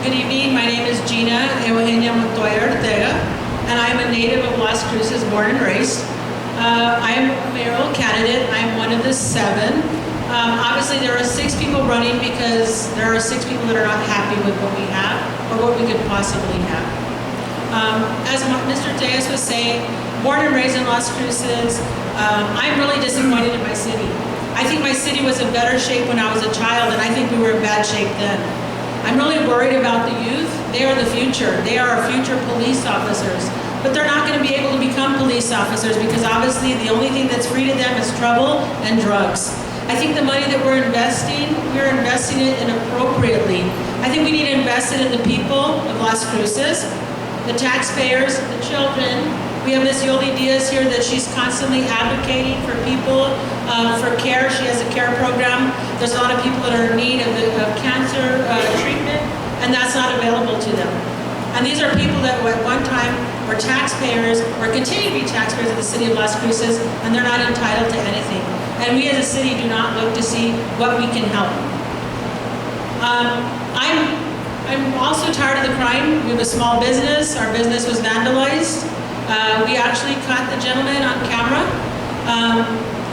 Good evening, my name is Gina Ortega, and I'm a native of Las Cruces, born and raised. I'm a mayoral candidate. I'm one of the 7. Obviously, there are 6 people running because there are 6 people that are not happy with what we have or what we could possibly have. As Mr. Diaz was saying, born and raised in Las Cruces, I'm really disappointed in my city. I think my city was in better shape when I was a child, and I think we were in bad shape then. I'm really worried about the youth. They are the future. They are our future police officers. But they're not going to be able to become police officers because obviously the only thing that's free to them is trouble and drugs. I think the money that we're investing it inappropriately. I think we need to invest it in the people of Las Cruces, the taxpayers, the children. We have Ms. Yoli Diaz here that she's constantly advocating for people for care. She has a care program. There's a lot of people that are in need of cancer treatment, and that's not available to them. And these are people that at one time were taxpayers or continue to be taxpayers of the city of Las Cruces, and they're not entitled to anything. And we as a city do not look to see what we can help. I'm also tired of the crime. We have a small business. Our business was vandalized. We actually caught the gentleman on camera.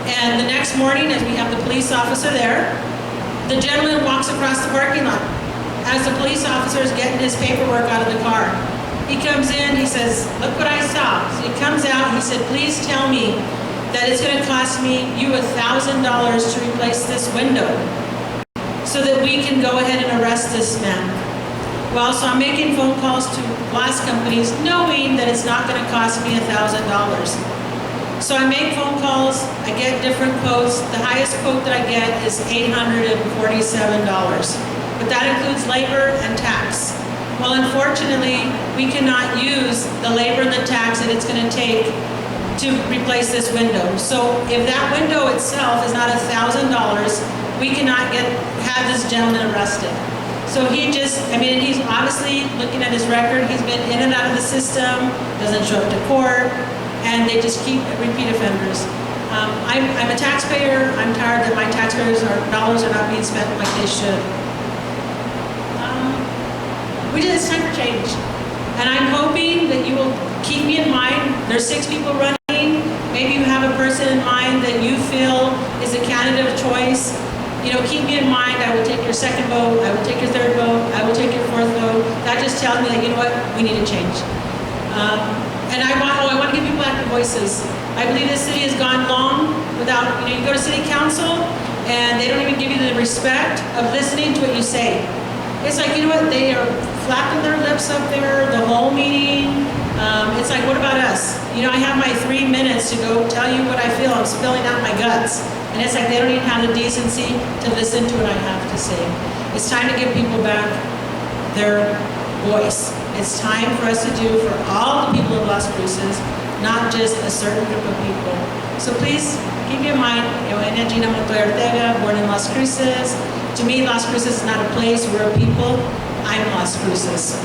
And the next morning, as we have the police officer there, the gentleman walks across the parking lot as the police officer is getting his paperwork out of the car. He comes in, he says, "Look what I saw." So he comes out, he said, "Please tell me that it's going to cost you $1,000 to replace this window so that we can go ahead and arrest this man." Well, so I'm making phone calls to glass companies knowing that it's not going to cost me $1,000. So I make phone calls, I get different quotes. The highest quote that I get is $847, but that includes labor and tax. Well, unfortunately, we cannot use the labor and the tax that it's going to take to replace this window. So if that window itself is not $1,000, we cannot have this gentleman arrested. So he's obviously looking at his record, he's been in and out of the system, doesn't show up to court, and they just keep repeat offenders. I'm a taxpayer. I'm tired that my taxpayers' dollars are not being spent like they should. It's time for change. And I'm hoping that you will keep me in mind. There's 6 people running. Maybe you have a person in mind that you feel is a candidate of choice. Keep me in mind. I will take your 2nd vote. I will take your 3rd vote. I will take your 4th vote. That just tells me that, you know what, we need to change. And I want to give people active voices. I believe this city has gone long without, you go to city council and they don't even give you the respect of listening to what you say. It's like, you know what, they are flapping their lips up there the whole meeting. It's like, what about us? I have my 3 minutes to go tell you what I feel. I'm spilling out my guts. And it's like they don't even have the decency to listen to what I have to say. It's time to give people back their voice. It's time for us to do for all the people of Las Cruces, not just a certain group of people. So please keep in mind, Gina Ortega, born in Las Cruces. To me, Las Cruces is not a place, we're a people. I'm Las Cruces.